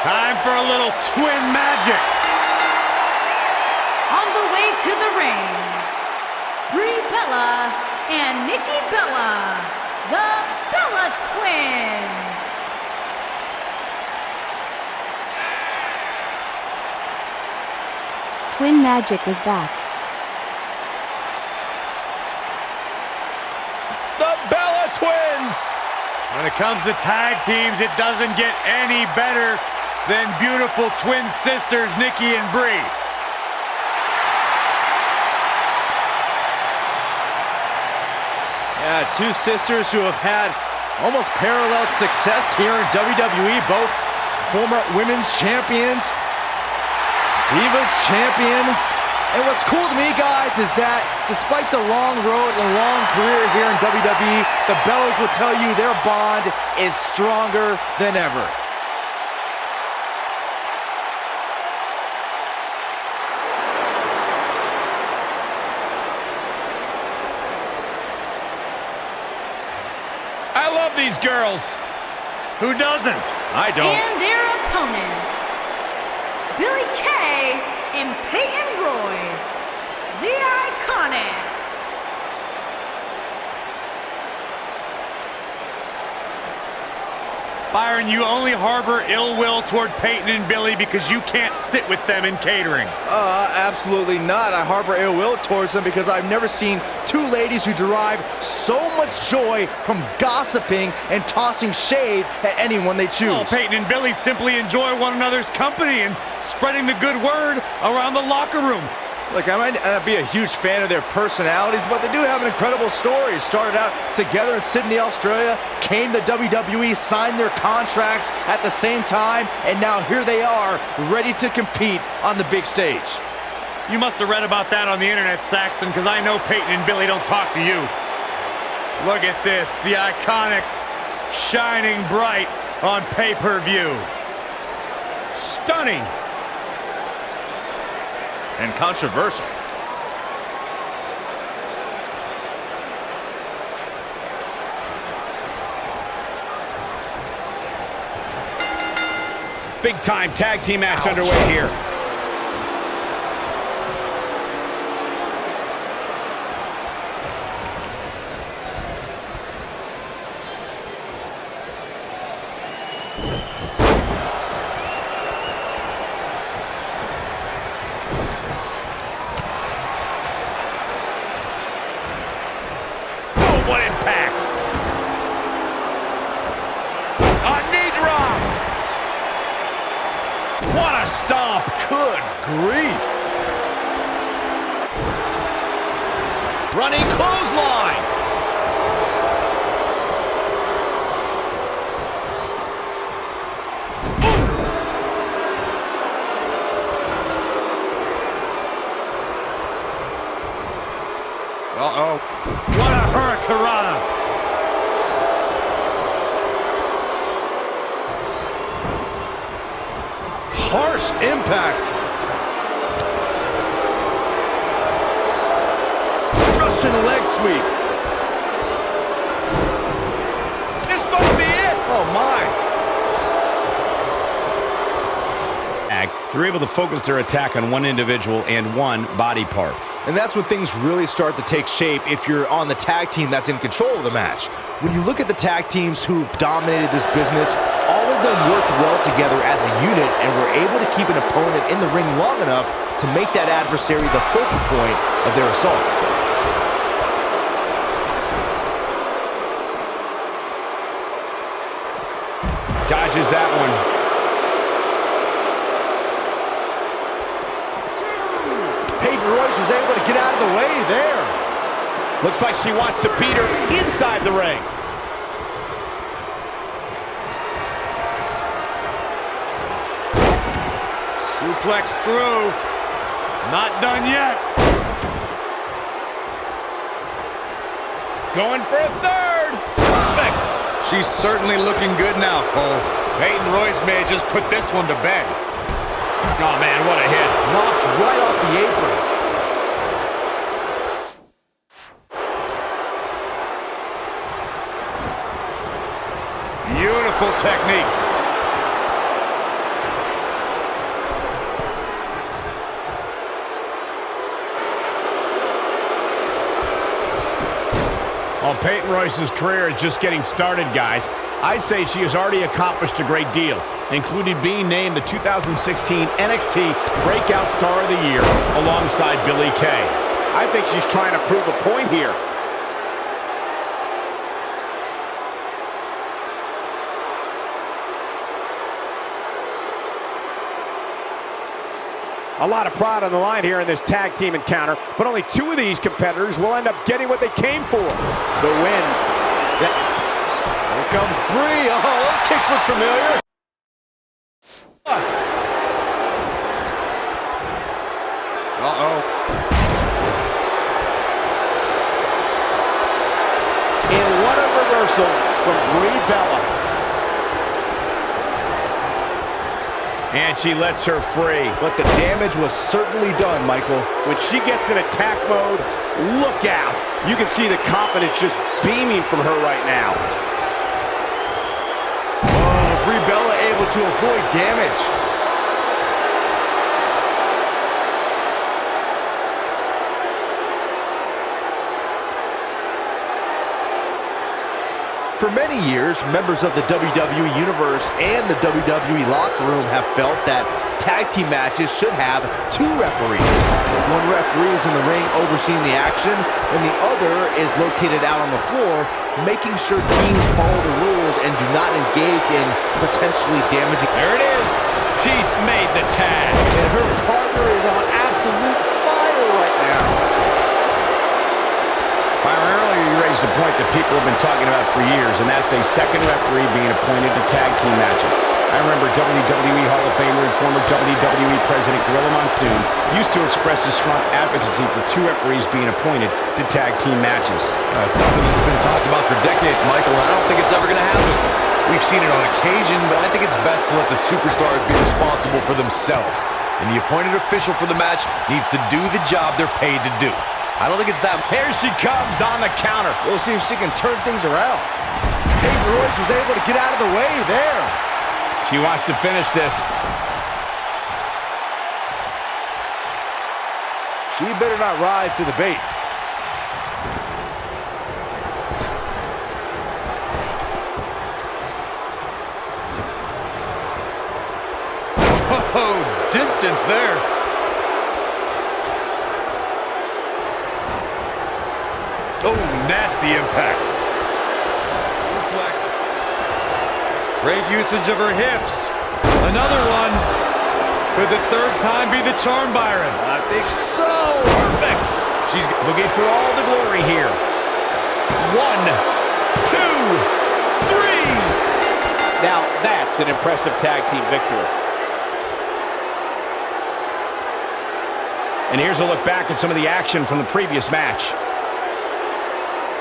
Time for a little twin magic. On the way to the ring, Brie Bella and Nikki Bella, the Bella Twins. Twin magic is back. The Bella Twins! When it comes to tag teams, it doesn't get any better than beautiful twin sisters Nikki and Brie. Yeah, two sisters who have had almost parallel success here in WWE, both former women's champions, Divas champion. And what's cool to me, guys, is that despite the long road and the long career here in WWE, the Bellas will tell you their bond is stronger than ever. I love these girls. Who doesn't? I don't. And their opponents, Billie Kay and Peyton Royce, the Iconics. Byron, you only harbor ill will toward Peyton and Billie because you can't sit with them in catering. Absolutely not. I harbor ill will towards them because I've never seen two ladies who derive so much joy from gossiping and tossing shade at anyone they choose. Well, Peyton and Billie simply enjoy one another's company and spreading the good word around the locker room. Look, I might not be a huge fan of their personalities, but they do have an incredible story. Started out together in Sydney, Australia, came to WWE, signed their contracts at the same time, and now here they are, ready to compete on the big stage. You must have read about that on the internet, Saxton, because I know Peyton and Billie don't talk to you. Look at this, the Iconics shining bright on pay-per-view. Stunning. And controversial. Big time tag team match underway here. What impact! A knee drop! What a stomp! Good grief. Running clothesline. Uh-oh. What a hurricanrana! Harsh impact. Russian leg sweep. This might be it. Oh, my. They're able to focus their attack on one individual and one body part. And that's when things really start to take shape if you're on the tag team that's in control of the match. When you look at the tag teams who've dominated this business, all of them worked well together as a unit and were able to keep an opponent in the ring long enough to make that adversary the focal point of their assault. Dodges that one. Peyton Royce was able to get out of the way there. Looks like she wants to beat her inside the ring. Suplex through. Not done yet. Going for a third. Perfect. She's certainly looking good now, Cole. Peyton Royce may have just put this one to bed. Oh, man, what a hit. Knocked right off the apron. Beautiful technique. While Peyton Royce's career is just getting started, guys, I'd say she has already accomplished a great deal, including being named the 2016 NXT Breakout Star of the Year alongside Billie Kay. I think she's trying to prove a point here. A lot of pride on the line here in this tag team encounter, but only two of these competitors will end up getting what they came for, the win. Here comes Brie. Oh, those kicks look familiar. Uh-oh. And what a reversal from Brie Bella. And she lets her free. But the damage was certainly done, Michael. When she gets in attack mode, look out. You can see the confidence just beaming from her right now. Oh, Brie Bella able to avoid damage. For many years, members of the WWE Universe and the WWE locker room have felt that tag team matches should have two referees. One referee is in the ring overseeing the action, and the other is located out on the floor, making sure teams follow the rules and do not engage in potentially damaging. There it is. She's made the tag. And her partner is on absolute fire right now. Byron, earlier you raised a point that people have been talking about for years, and that's a second referee being appointed to tag team matches. I remember WWE Hall of Famer and former WWE President Gorilla Monsoon used to express his strong advocacy for two referees being appointed to tag team matches. It's something that's been talked about for decades, Michael, and I don't think it's ever going to happen. We've seen it on occasion, but I think it's best to let the superstars be responsible for themselves. And the appointed official for the match needs to do the job they're paid to do. I don't think it's that. Here she comes on the counter. We'll see if she can turn things around. Peyton Royce was able to get out of the way there. She wants to finish this. She better not rise to the bait. Oh, distance there. Oh, nasty impact. Suplex. Great usage of her hips. Another one. Could the third time be the charm, Byron? I think so. Perfect. She's looking for all the glory here. 1, 2, 3. Now that's an impressive tag team victory. And here's a look back at some of the action from the previous match.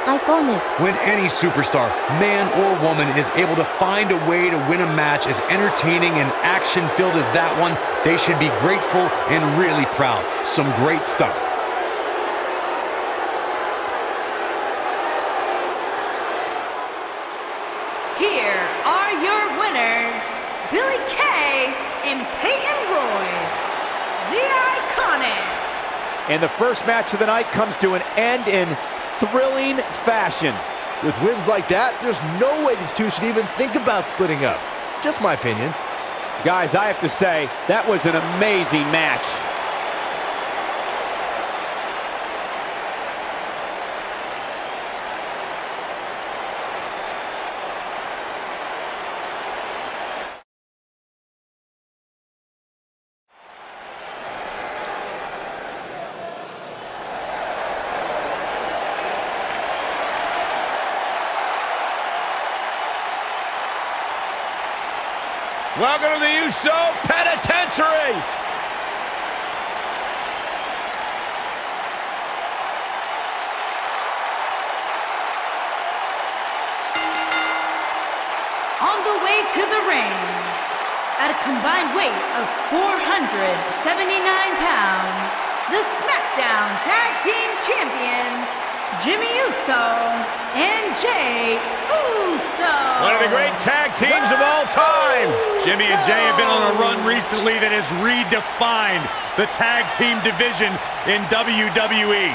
Iconic. When any superstar, man or woman, is able to find a way to win a match as entertaining and action-filled as that one, they should be grateful and really proud. Some great stuff. Here are your winners, Billie Kay and Peyton Royce, the Iconics. And the first match of the night comes to an end in thrilling fashion. With wins like that, there's no way these two should even think about splitting up. Just my opinion. Guys, I have to say, that was an amazing match. Welcome to the USO Penitentiary. On the way to the ring, at a combined weight of 479 pounds, the SmackDown Tag Team Champions, Jimmy Uso and Jey Uso. One of the great tag teams of all time. Jimmy and Jey have been on a run recently that has redefined the tag team division in WWE.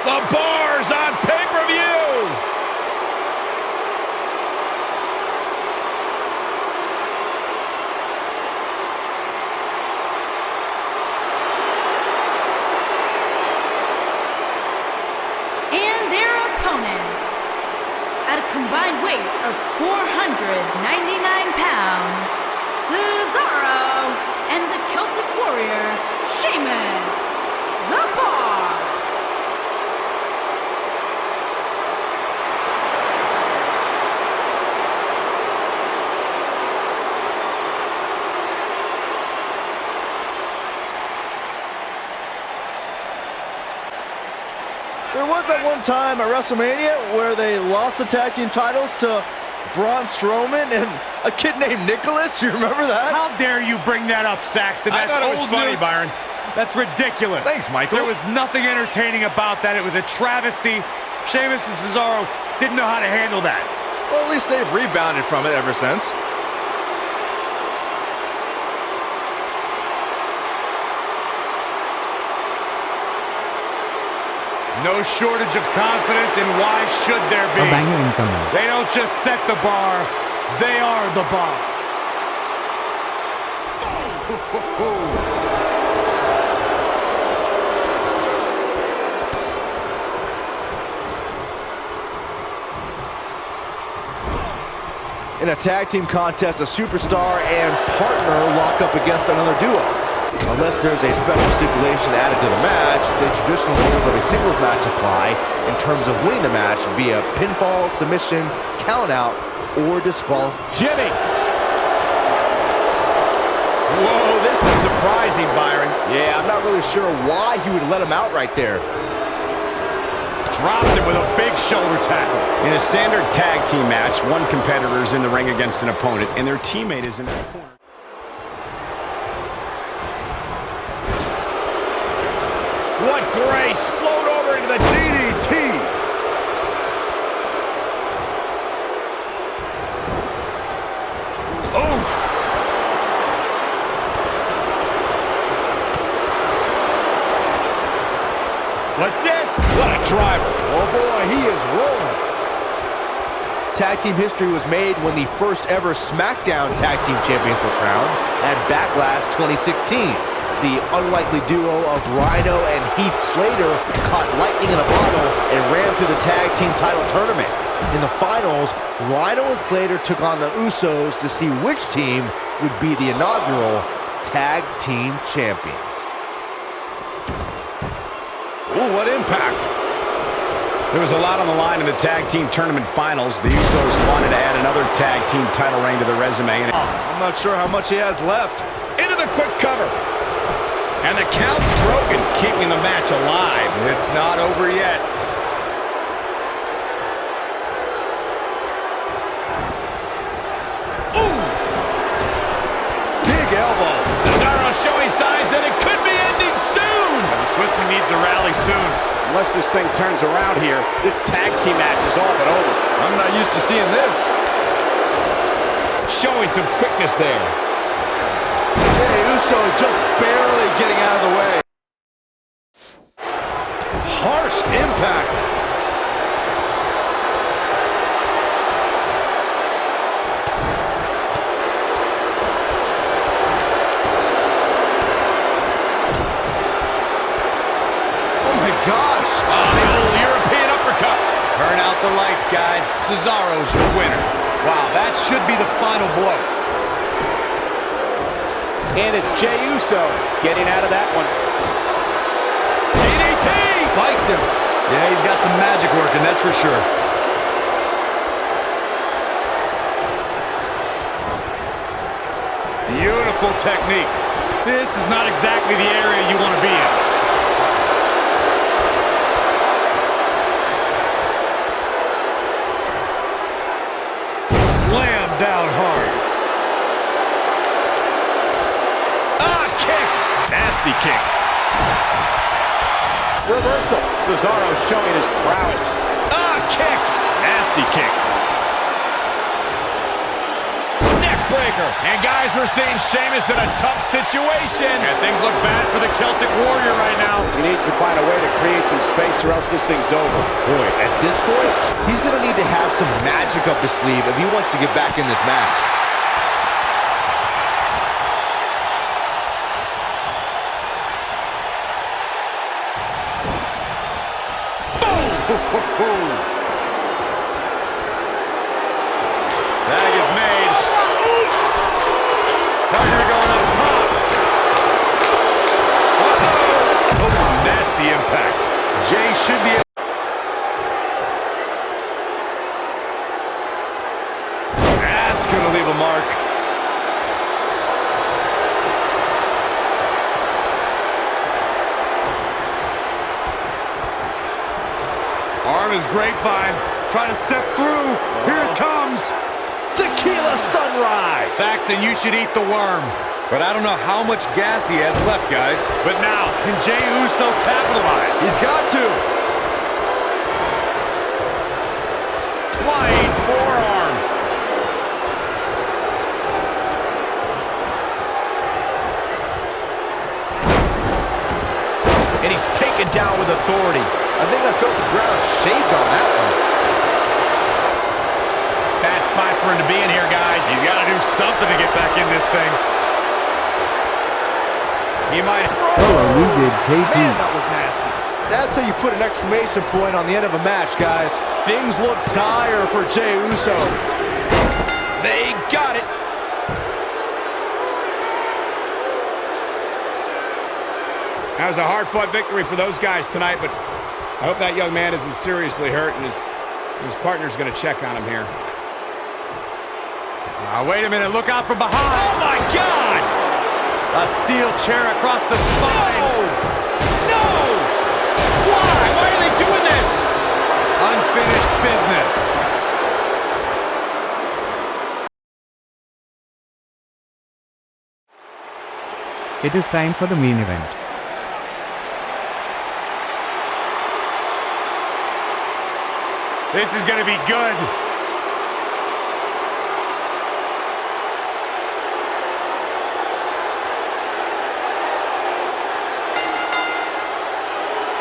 The bars on pay-per-view! And their opponents, at a combined weight of 499 pounds, Cesaro and the Celtic Warrior, Sheamus, the Bar. There was that one time at WrestleMania where they lost the tag team titles to Braun Strowman and a kid named Nicholas. You remember that? How dare you bring that up, Saxton? I That's thought it was old funny, news. Byron. That's ridiculous. Thanks, Michael. There was nothing entertaining about that. It was a travesty. Sheamus and Cesaro didn't know how to handle that. Well, at least they've rebounded from it ever since. No shortage of confidence, and why should there be? They don't just set the bar, they are the bar. In a tag team contest, a superstar and partner lock up against another duo. Unless there's a special stipulation added to the match, the traditional rules of a singles match apply in terms of winning the match via pinfall, submission, countout, or disqualification. Jimmy. Whoa, this is surprising, Byron. Yeah, I'm not really sure why he would let him out right there. Dropped him with a big shoulder tackle. In a standard tag team match, one competitor is in the ring against an opponent, and their teammate is in the corner. What grace! Float over into the DDT! Oof! What's this? What a driver. Oh boy, he is rolling. Tag team history was made when the first ever SmackDown Tag Team Champions were crowned at Backlash 2016. The unlikely duo of Rhino and Heath Slater caught lightning in a bottle and ran through the tag team title tournament. In the finals, Rhino and Slater took on the Usos to see which team would be the inaugural Tag Team Champions. Ooh, what impact. There was a lot on the line in the tag team tournament finals. The Usos wanted to add another tag team title reign to their resume. And I'm not sure how much he has left. into the quick cover. And the count's broken, keeping the match alive. It's not over yet. Ooh! Big elbow. Cesaro showing signs that it could be ending soon. The Swissman needs to rally soon. Unless this thing turns around here, this tag team match is all but over. I'm not used to seeing this. Showing some quickness there. Jey Uso just barely getting out of the way. Harsh impact. Oh my gosh. Oh, the old European uppercut. Turn out the lights, guys. Cesaro's your winner. Wow, that should be the final blow. And it's Jey Uso getting out of that one. DDT! Spiked him. Yeah, he's got some magic working, that's for sure. Beautiful technique. This is not exactly the area you want to be in. Slam down hard. Nasty kick. Reversal. Cesaro showing his prowess. Kick. Nasty kick. Neck Neckbreaker. And guys, we're seeing Sheamus in a tough situation. And things look bad for the Celtic Warrior right now. He needs to find a way to create some space or else this thing's over. Boy, at this point, he's going to need to have some magic up his sleeve if he wants to get back in this match. Tag is made. Partner going up top. Oh, nasty impact. Jay should be... That's going to leave a mark. Arm is grapevine. Trying to step through. Here it comes. Tequila Sunrise! Saxton, you should eat the worm. But I don't know how much gas he has left, guys. But now, can Jey Uso capitalize? He's got to. Flying forearm. And he's taken down with authority. I think I felt the ground shake on that one. Bad spot for him to be in here, guys. He's got to do something to get back in this thing. He might... we did KT. Man, that was nasty. That's how you put an exclamation point on the end of a match, guys. Things look dire for Jey Uso. They got it. That was a hard-fought victory for those guys tonight, but I hope that young man isn't seriously hurt and his partner's going to check on him here. Wait a minute. Look out from behind. Oh, my God! A steel chair across the spine. No! Why? Why are they doing this? Unfinished business. It is time for the main event. This is going to be good.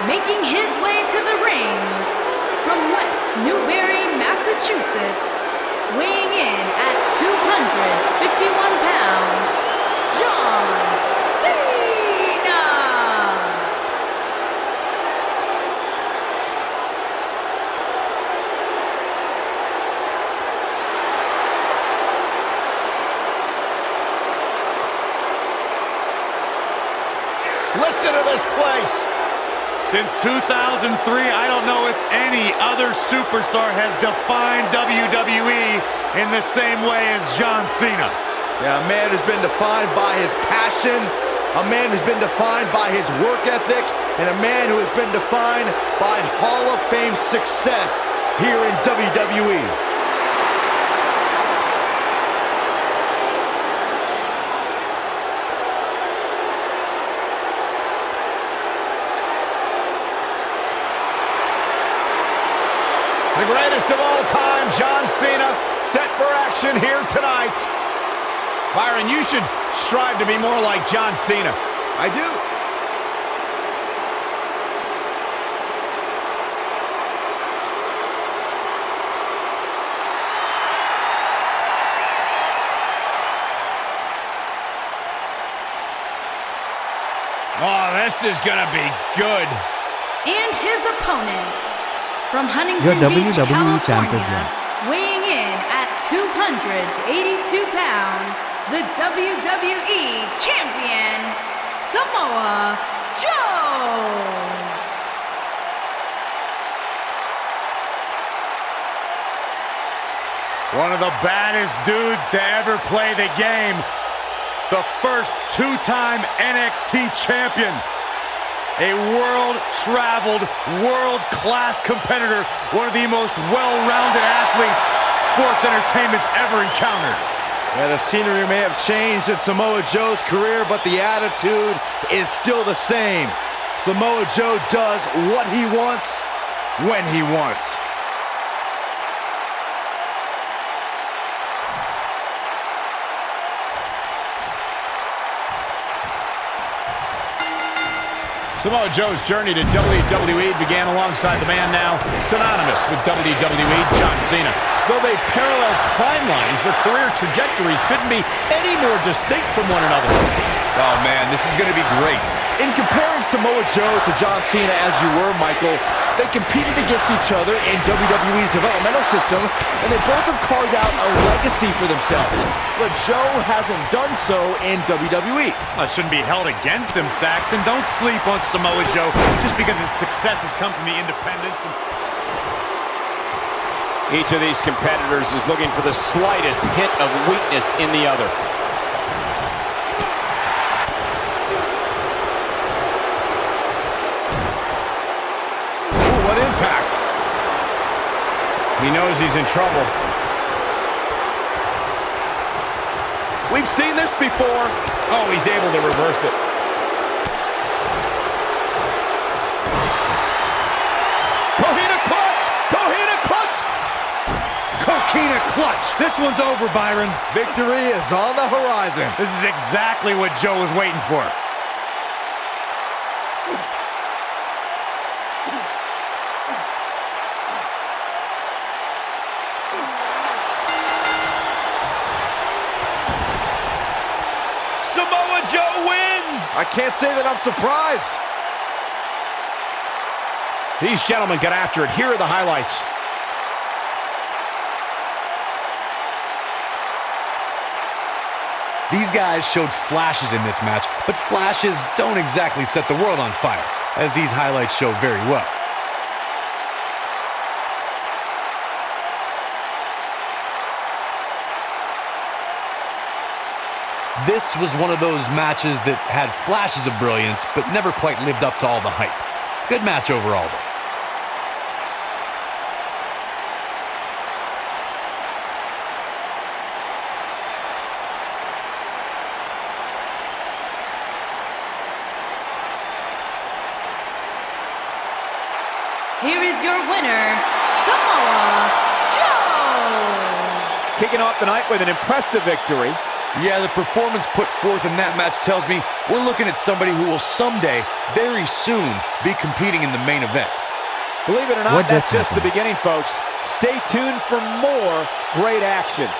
Making his way to the ring from West Newbury, Massachusetts, weighing in at 251 pounds, John Cena! Listen to this place. Since 2003, I don't know if any other superstar has defined WWE in the same way as John Cena. Yeah, a man who's been defined by his passion, a man who's been defined by his work ethic, and a man who has been defined by Hall of Fame success here in WWE. The greatest of all time, John Cena, set for action here tonight. Byron, you should strive to be more like John Cena. I do. Oh, this is gonna be good. And his opponent from Huntington Your Beach, WWE champ is California, weighing in at 282 pounds, the WWE Champion, Samoa Joe! One of the baddest dudes to ever play the game. The first two-time NXT champion. A world-traveled, world-class competitor. One of the most well-rounded athletes sports entertainment's ever encountered. Yeah, the scenery may have changed in Samoa Joe's career, but the attitude is still the same. Samoa Joe does what he wants, when he wants. Samoa Joe's journey to WWE began alongside the man now synonymous with WWE, John Cena. Though they parallel timelines, their career trajectories couldn't be any more distinct from one another. Oh, man, this is going to be great. In comparing Samoa Joe to John Cena as you were, Michael, they competed against each other in WWE's developmental system, and they both have carved out a legacy for themselves. But Joe hasn't done so in WWE. It shouldn't be held against him, Saxton. Don't sleep on Samoa Joe just because his success has come from the independents. Each of these competitors is looking for the slightest hint of weakness in the other. What impact! He knows he's in trouble. We've seen this before. Oh, he's able to reverse it. Coquina clutch! Coquina clutch! Coquina clutch! This one's over, Byron. Victory is on the horizon. This is exactly what Joe was waiting for. Samoa Joe wins! I can't say that I'm surprised. These gentlemen got after it. Here are the highlights. These guys showed flashes in this match, but flashes don't exactly set the world on fire, as these highlights show very well. This was one of those matches that had flashes of brilliance, but never quite lived up to all the hype. Good match overall, though. Here is your winner, Samoa Joe! Kicking off the night with an impressive victory. Yeah, the performance put forth in that match tells me we're looking at somebody who will someday, very soon, be competing in the main event. Believe it or not, What that's just just the happened? beginning, folks. Stay tuned for more great action.